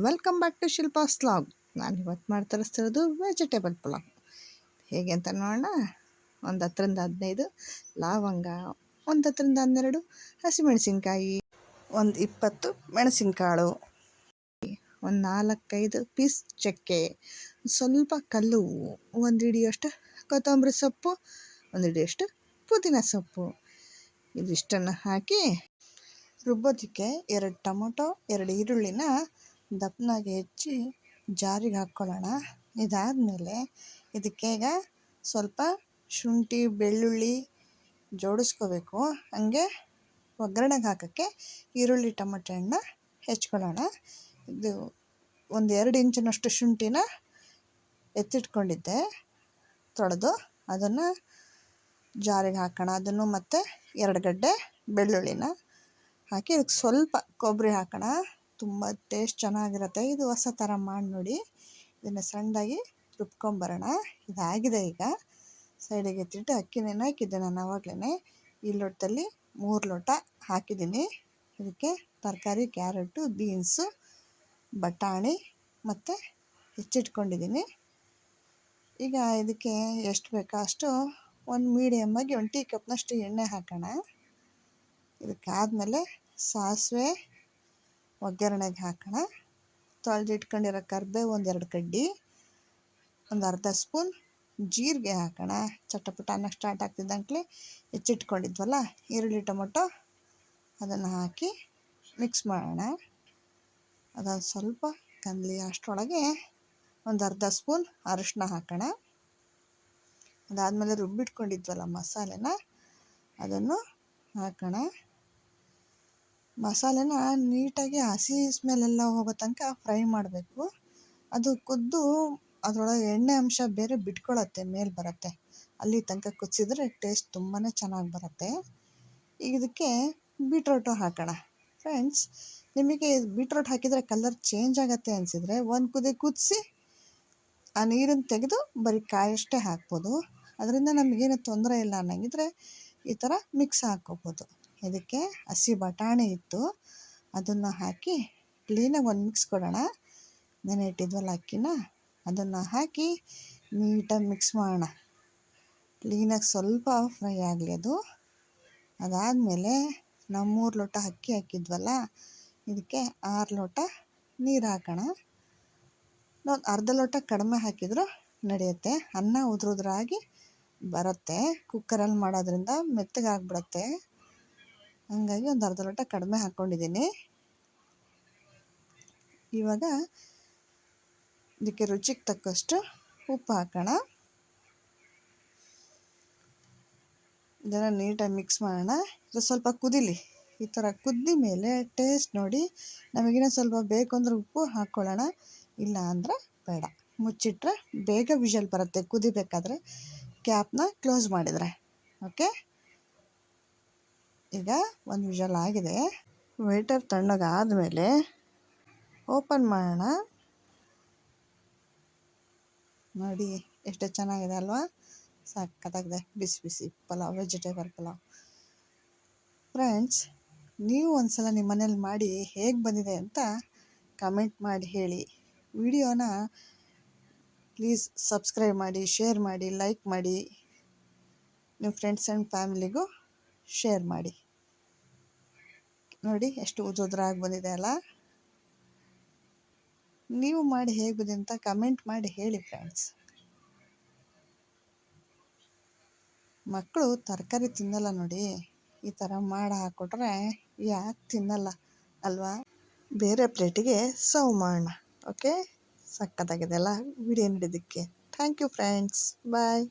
Welcome back to Shilpa's vlog. ನಾನು ಇವತ್ತು ಮಾಡಿ ತರಿಸ್ತಿರೋದು ವೆಜಿಟೇಬಲ್ ಪಲಾವ್. ಹೇಗೆ ಅಂತ ನೋಡೋಣ. 10 ರಿಂದ 15 ಲವಂಗ, 10 ರಿಂದ 12 ಹಸಿಮೆಣಸಿನ್ಕಾಯಿ, 20 ಮೆಣಸಿನಕಾಳು, 4-5 ಪೀಸ್ ಚಕ್ಕೆ, ಸ್ವಲ್ಪ ಕಲ್ಲು, 1 ಹಿಡಿಯಷ್ಟು ಕೊತ್ತಂಬರಿ ಸೊಪ್ಪು, 1 ಹಿಡಿಯಷ್ಟು ಪುದೀನ ಸೊಪ್ಪು. ಇದಿಷ್ಟನ್ನು ಹಾಕಿ ರುಬ್ಬೋದಕ್ಕೆ 2 ಟೊಮೊಟೊ, 2 ಈರುಳ್ಳಿನ ದಪ್ಪನಾಗಿ ಹೆಚ್ಚಿ ಜಾರಿಗೆ ಹಾಕ್ಕೊಳ್ಳೋಣ. ಇದಾದಮೇಲೆ ಇದಕ್ಕೆ ಈಗ ಸ್ವಲ್ಪ ಶುಂಠಿ ಬೆಳ್ಳುಳ್ಳಿ ಜೋಡಿಸ್ಕೋಬೇಕು. ಹಾಗೆ ಒಗ್ಗರಣೆಗೆ ಹಾಕೋಕ್ಕೆ ಈರುಳ್ಳಿ ಟೊಮೊಟೊ ಹಣ್ಣನ್ನ ಹೆಚ್ಕೊಳ್ಳೋಣ. ಇದು 1-2 ಇಂಚಿನಷ್ಟು ಶುಂಠಿನ ಎತ್ತಿಟ್ಕೊಂಡಿದ್ದೆ ತೊಳೆದು, ಅದನ್ನು ಜಾರಿಗೆ ಹಾಕೋಣ. ಅದನ್ನು ಮತ್ತು 2 ಗಡ್ಡೆ ಬೆಳ್ಳುಳ್ಳಿನ ಹಾಕಿ ಇದಕ್ಕೆ ಸ್ವಲ್ಪ ಕೊಬ್ಬರಿ ಹಾಕೋಣ. ತುಂಬ ಟೇಸ್ಟ್ ಚೆನ್ನಾಗಿರುತ್ತೆ. ಇದು ಹೊಸ ಥರ ಮಾಡಿ ನೋಡಿ. ಇದನ್ನು ಸಣ್ಣದಾಗಿ ರುಬ್ಕೊಂಬರೋಣ. ಇದಾಗಿದೆ. ಈಗ ಸೈಡಿಗೆ ಎತ್ತಿಟ್ಟು ಅಕ್ಕಿ ನೆನೆ ಹಾಕಿದ್ದೆ ನಾನು ಆವಾಗಲೇ. ಈ ಲೋಟದಲ್ಲಿ 3 ಲೋಟ ಹಾಕಿದ್ದೀನಿ. ಇದಕ್ಕೆ ತರಕಾರಿ ಕ್ಯಾರೆಟು, ಬೀನ್ಸು, ಬಟಾಣಿ ಮತ್ತು ಹೆಚ್ಚಿಟ್ಕೊಂಡಿದ್ದೀನಿ. ಈಗ ಇದಕ್ಕೆ ಎಷ್ಟು ಬೇಕೋ ಅಷ್ಟು ಒಂದು ಮೀಡಿಯಮ್ಮಾಗಿ 1 ಟೀ ಕಪ್ನಷ್ಟು ಎಣ್ಣೆ ಹಾಕೋಣ. ಇದಕ್ಕಾದಮೇಲೆ ಸಾಸಿವೆ ಒಗ್ಗರಣೆಗೆ ಹಾಕೋಣ. ತೊಳೆದಿಟ್ಕೊಂಡಿರೋ ಕರಿಬೇವು 1-2 ಕಡ್ಡಿ, 1/2 ಸ್ಪೂನ್ ಜೀರಿಗೆ ಹಾಕೋಣ. ಚಟಪಟ ಅನ್ನೋಕ್ಕೆ ಸ್ಟಾರ್ಟ್ ಆಗ್ತಿದ್ದಂಗೆ ಹೆಚ್ಚಿಟ್ಕೊಂಡಿದ್ವಲ್ಲ ಈರುಳ್ಳಿ ಟೊಮೊಟೊ ಅದನ್ನು ಹಾಕಿ ಮಿಕ್ಸ್ ಮಾಡೋಣ. ಅದೊಂದು ಸ್ವಲ್ಪ ಕಂದಲಿ ಅಷ್ಟರೊಳಗೆ 1/2 ಸ್ಪೂನ್ ಅರಿಶಿನ ಹಾಕೋಣ. ಅದಾದಮೇಲೆ ರುಬ್ಬಿಟ್ಕೊಂಡಿದ್ವಲ್ಲ ಮಸಾಲೆನ ಅದನ್ನು ಹಾಕೋಣ. ಮಸಾಲೆನ ನೀಟಾಗಿ ಹಸಿ ಸ್ಮೆಲ್ಲೆಲ್ಲ ಹೋಗೋ ತನಕ ಫ್ರೈ ಮಾಡಬೇಕು. ಅದು ಕುದ್ದು ಅದರೊಳಗೆ ಎಣ್ಣೆ ಅಂಶ ಬೇರೆ ಬಿಟ್ಕೊಳ್ಳುತ್ತೆ, ಮೇಲೆ ಬರುತ್ತೆ. ಅಲ್ಲಿ ತನಕ ಕುದಿಸಿದ್ರೆ ಟೇಸ್ಟ್ ತುಂಬಾ ಚೆನ್ನಾಗಿ ಬರುತ್ತೆ. ಈಗ ಇದಕ್ಕೆ ಬೀಟ್ರೋಟು ಹಾಕೋಣ. ಫ್ರೆಂಡ್ಸ್, ನಿಮಗೆ ಬೀಟ್ರೋಟ್ ಹಾಕಿದರೆ ಕಲರ್ ಚೇಂಜ್ ಆಗುತ್ತೆ ಅನಿಸಿದರೆ 1 ಕುದಿ ಕುದಿಸಿ ಆ ನೀರನ್ನು ತೆಗೆದು ಬರೀ ಕಾಯಷ್ಟೇ ಹಾಕ್ಬೋದು. ಅದರಿಂದ ನಮಗೇನು ತೊಂದರೆ ಇಲ್ಲ ಅನ್ನಂಗಿದ್ರೆ ಈ ಥರ ಮಿಕ್ಸ್ ಹಾಕ್ಕೋಬೋದು. ಇದಕ್ಕೆ ಹಸಿ ಬಟಾಣಿ ಇತ್ತು, ಅದನ್ನು ಹಾಕಿ ಕ್ಲೀನಾಗಿ ಒಂದು ಮಿಕ್ಸ್ ಕೊಡೋಣ. ನೆನೆ ಇಟ್ಟಿದ್ವಲ್ಲ ಅಕ್ಕಿನ ಅದನ್ನು ಹಾಕಿ ನೀಟಾಗಿ ಮಿಕ್ಸ್ ಮಾಡೋಣ. ಕ್ಲೀನಾಗಿ ಸ್ವಲ್ಪ ಫ್ರೈ ಆಗಲಿ ಅದು. ಅದಾದಮೇಲೆ ನಾವು 3 ಲೋಟ ಅಕ್ಕಿ ಹಾಕಿದ್ವಲ್ಲ, ಇದಕ್ಕೆ 6 ಲೋಟ ನೀರು ಹಾಕೋಣ. ನಾವು ಅರ್ಧ ಲೋಟ ಕಡಿಮೆ ಹಾಕಿದರೂ ನಡೆಯುತ್ತೆ. ಅನ್ನ ಉದುರಾಗಿ ಬರುತ್ತೆ. ಕುಕ್ಕರಲ್ಲಿ ಮಾಡೋದ್ರಿಂದ ಮೆತ್ತಗಾಗ್ಬಿಡುತ್ತೆ. ಹಂಗಾಗಿ 1/2 ಲೋಟ ಕಡಿಮೆ ಹಾಕ್ಕೊಂಡಿದ್ದೀನಿ. ಇವಾಗ ಇದಕ್ಕೆ ರುಚಿಗೆ ತಕ್ಕಷ್ಟು ಉಪ್ಪು ಹಾಕೋಣ. ಇದನ್ನು ನೀಟಾಗಿ ಮಿಕ್ಸ್ ಮಾಡೋಣ. ಇದು ಸ್ವಲ್ಪ ಕುದೀಲಿ. ಈ ಥರ ಕುದ್ದ ಮೇಲೆ ಟೇಸ್ಟ್ ನೋಡಿ. ನಮಗಿನ್ನೂ ಸ್ವಲ್ಪ ಬೇಕು ಅಂದರೆ ಉಪ್ಪು ಹಾಕ್ಕೊಳ್ಳೋಣ, ಇಲ್ಲ ಅಂದರೆ ಬೇಡ. ಮುಚ್ಚಿಟ್ರೆ ಬೇಗ ವಿಷಲ್ ಬರುತ್ತೆ ಕುದಿಬೇಕಾದ್ರೆ, ಕ್ಯಾಪ್ನ ಕ್ಲೋಸ್ ಮಾಡಿದರೆ. ಓಕೆ, ಈಗ 1 ವಿಷಲ್ ಆಗಿದೆ. ವೇಟರ್ ತಣ್ಣಗಾದಮೇಲೆ ಓಪನ್ ಮಾಡೋಣ. ನೋಡಿ ಎಷ್ಟು ಚೆನ್ನಾಗಿದೆ ಅಲ್ವಾ? ಸಕ್ಕತ್ತಾಗಿದೆ ಬಿಸಿ ಬಿಸಿ ಪಲಾವ್, ವೆಜಿಟೇಬಲ್ ಪಲಾವ್. ಫ್ರೆಂಡ್ಸ್, ನೀವು ಒಂದ್ಸಲ ನಿಮ್ಮ ಮನೇಲಿ ಮಾಡಿ ಹೇಗೆ ಬಂದಿದೆ ಅಂತ ಕಮೆಂಟ್ ಮಾಡಿ ಹೇಳಿ. ವಿಡಿಯೋನ ಪ್ಲೀಸ್ ಸಬ್ಸ್ಕ್ರೈಬ್ ಮಾಡಿ, ಶೇರ್ ಮಾಡಿ, ಲೈಕ್ ಮಾಡಿ, ನಿಮ್ಮ ಫ್ರೆಂಡ್ಸ್ ಆ್ಯಂಡ್ ಫ್ಯಾಮಿಲಿಗೂ ಶೇರ್ ಮಾಡಿ. ನೋಡಿ ಎಷ್ಟು ಉದುರಾಗಿ ಬಂದಿದೆ ಅಲ್ಲ? ನೀವು ಮಾಡಿ ಹೇಗೆ ಬಂದಿದೆ ಅಂತ ಕಮೆಂಟ್ ಮಾಡಿ ಹೇಳಿ ಫ್ರೆಂಡ್ಸ್. ಮಕ್ಕಳು ತರಕಾರಿ ತಿನ್ನಲ್ಲ ನೋಡಿ. ಈ ಥರ ಮಾಡಿ ಹಾಕ್ಕೊಟ್ರೆ ಯಾಕೆ ತಿನ್ನಲ್ಲ ಅಲ್ವಾ? ಬೇರೆ ಪ್ಲೇಟಿಗೆ ಸರ್ವ್ ಮಾಡೋಣ. ಓಕೆ, ಸಕ್ಕತ್ತಾಗಿದೆ ಅಲ್ಲ ವಿಡಿಯೋ ನೋಡಿದ್ದಕ್ಕೆ. Thank you friends, bye.